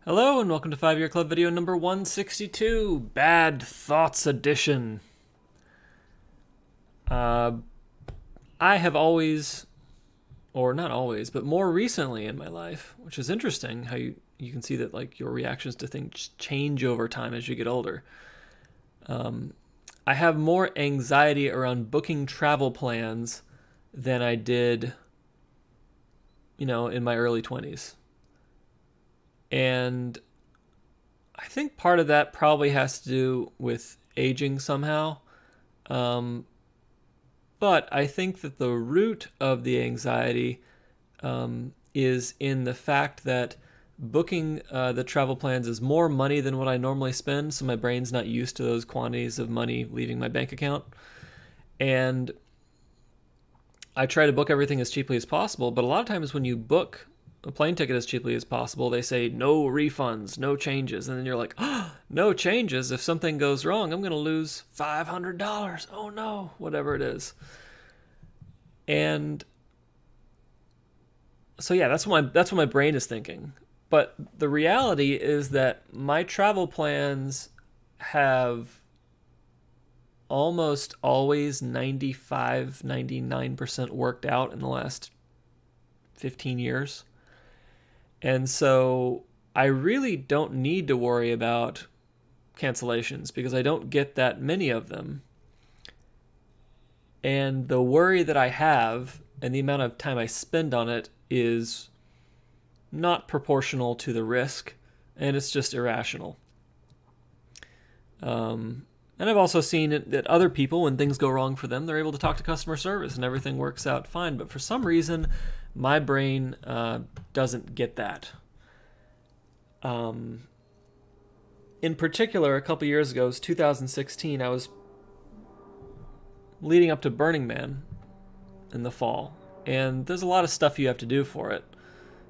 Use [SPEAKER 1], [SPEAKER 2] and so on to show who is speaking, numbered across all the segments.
[SPEAKER 1] Hello and welcome to 5 Year Club video number 162, Bad Thoughts Edition. I have always, or not always, but more recently in my life, which is interesting how you can see that like your reactions to things change over time as you get older. I have more anxiety around booking travel plans than I did, in my early 20s. And I think part of that probably has to do with aging somehow. But I think that the root of the anxiety is in the fact that booking the travel plans is more money than what I normally spend, so my brain's not used to those quantities of money leaving my bank account. And I try to book everything as cheaply as possible, but a lot of times when you book a plane ticket as cheaply as possible, they say no refunds, no changes, and then you're like, oh, no changes? If something goes wrong, I'm going to lose $500. Oh no, whatever it is. And so yeah, that's what my brain is thinking. But the reality is that my travel plans have almost always 95, 99% worked out in the last 15 years. And so I really don't need to worry about cancellations because I don't get that many of them. And the worry that I have and the amount of time I spend on it is not proportional to the risk, and it's just irrational. And I've also seen that other people, when things go wrong for them, they're able to talk to customer service and everything works out fine. But for some reason, my brain doesn't get that. In particular, a couple years ago, it was 2016, I was leading up to Burning Man in the fall. And there's a lot of stuff you have to do for it,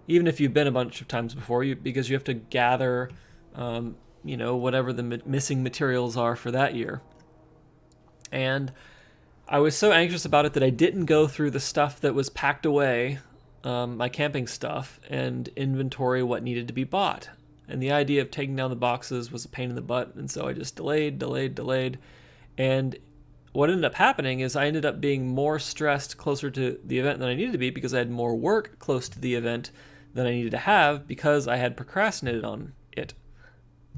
[SPEAKER 1] even if you've been a bunch of times before, because you have to gather whatever the missing materials are for that year. And I was so anxious about it that I didn't go through the stuff that was packed away, my camping stuff, and inventory what needed to be bought. And the idea of taking down the boxes was a pain in the butt, and so I just delayed. And what ended up happening is I ended up being more stressed closer to the event than I needed to be because I had more work close to the event than I needed to have because I had procrastinated on it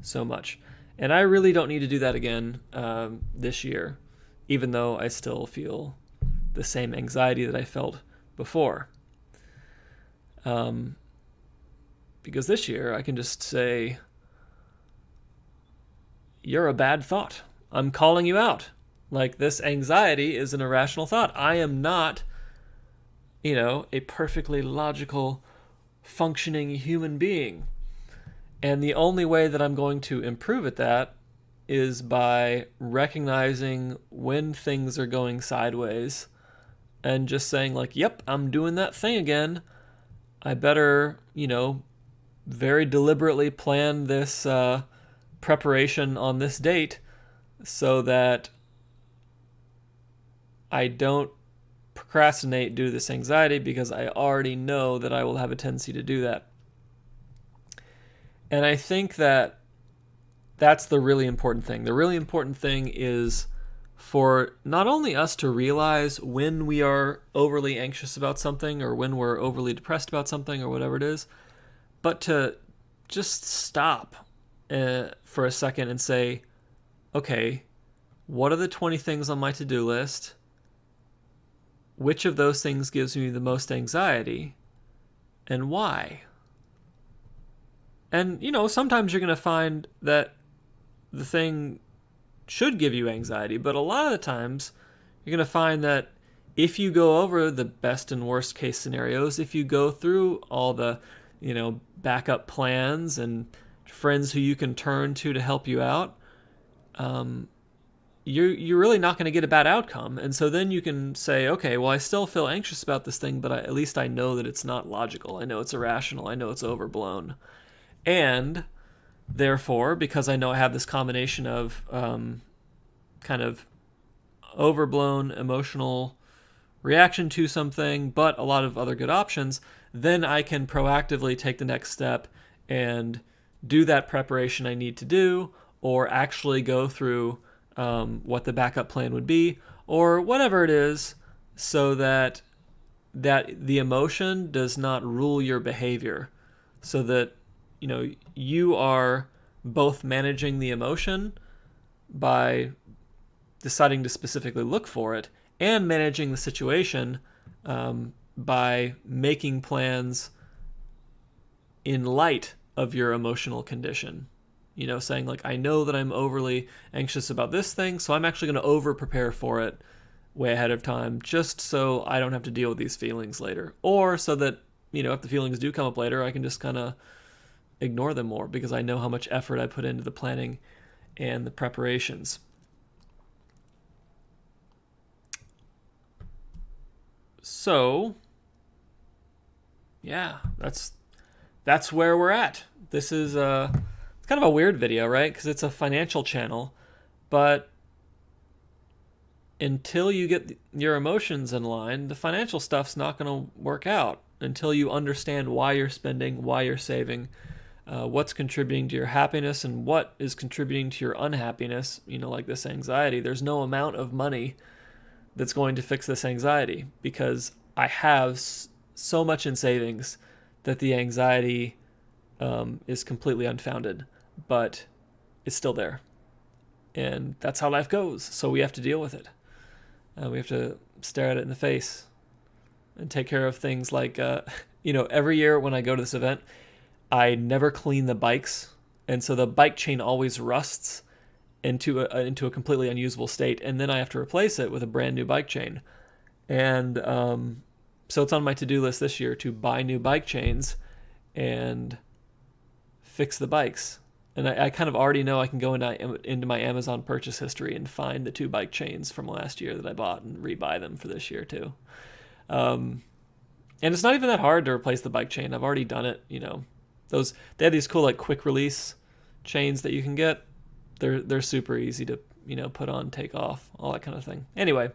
[SPEAKER 1] so much. And I really don't need to do that again this year, even though I still feel the same anxiety that I felt before. Because this year I can just say, you're a bad thought. I'm calling you out. Like, this anxiety is an irrational thought. I am not, a perfectly logical, functioning human being. And the only way that I'm going to improve at that is by recognizing when things are going sideways and just saying like, yep, I'm doing that thing again. I better, very deliberately plan this preparation on this date so that I don't procrastinate due to this anxiety because I already know that I will have a tendency to do that. And I think that that's the really important thing. The really important thing is for not only us to realize when we are overly anxious about something or when we're overly depressed about something or whatever it is, but to just stop for a second and say, okay, what are the 20 things on my to-do list? Which of those things gives me the most anxiety and why? And, sometimes you're going to find that the thing should give you anxiety, but a lot of the times you're going to find that if you go over the best and worst case scenarios, if you go through all the, backup plans and friends who you can turn to help you out, you're really not going to get a bad outcome. And so then you can say, okay, well, I still feel anxious about this thing, but at least I know that it's not logical. I know it's irrational. I know it's overblown. And therefore, because I know I have this combination of kind of overblown emotional reaction to something, but a lot of other good options, then I can proactively take the next step and do that preparation I need to do, or actually go through what the backup plan would be, or whatever it is, so that the emotion does not rule your behavior, so that you are both managing the emotion by deciding to specifically look for it, and managing the situation by making plans in light of your emotional condition. Saying like, I know that I'm overly anxious about this thing, so I'm actually going to over prepare for it way ahead of time, just so I don't have to deal with these feelings later. Or so that, if the feelings do come up later, I can just kind of ignore them more, because I know how much effort I put into the planning and the preparations. So, yeah, that's where we're at. This is it's kind of a weird video, right? Because it's a financial channel, but until you get your emotions in line, the financial stuff's not going to work out until you understand why you're spending, why you're saving, what's contributing to your happiness and what is contributing to your unhappiness, like this anxiety. There's no amount of money that's going to fix this anxiety, because I have so much in savings that the anxiety is completely unfounded, but it's still there. And that's how life goes. So we have to deal with it. We have to stare at it in the face and take care of things like, every year when I go to this event, I never clean the bikes. And so the bike chain always rusts into a completely unusable state. And then I have to replace it with a brand new bike chain. And so it's on my to-do list this year to buy new bike chains and fix the bikes. And I kind of already know I can go into my Amazon purchase history and find the 2 bike chains from last year that I bought and rebuy them for this year too. And it's not even that hard to replace the bike chain. I've already done it. They have these cool like quick release chains that you can get. They're super easy to put on, take off, all that kind of thing. Anyway,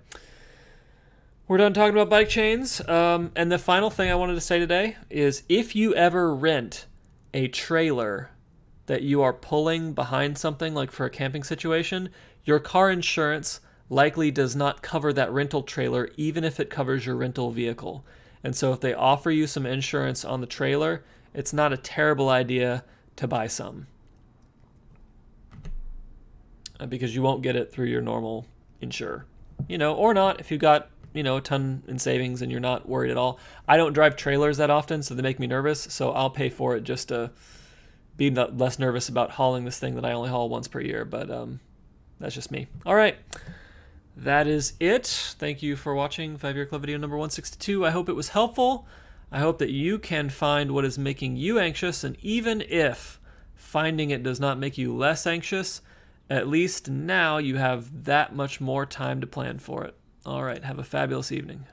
[SPEAKER 1] we're done talking about bike chains. And the final thing I wanted to say today is, if you ever rent a trailer that you are pulling behind something, like for a camping situation, your car insurance likely does not cover that rental trailer, even if it covers your rental vehicle. And so if they offer you some insurance on the trailer, it's not a terrible idea to buy some, because you won't get it through your normal insurer, or not if you've got, a ton in savings and you're not worried at all. I don't drive trailers that often, so they make me nervous. So I'll pay for it just to be less nervous about hauling this thing that I only haul once per year. But that's just me. All right. That is it. Thank you for watching 5-Year Club video number 162. I hope it was helpful. I hope that you can find what is making you anxious, and even if finding it does not make you less anxious, at least now you have that much more time to plan for it. All right, have a fabulous evening.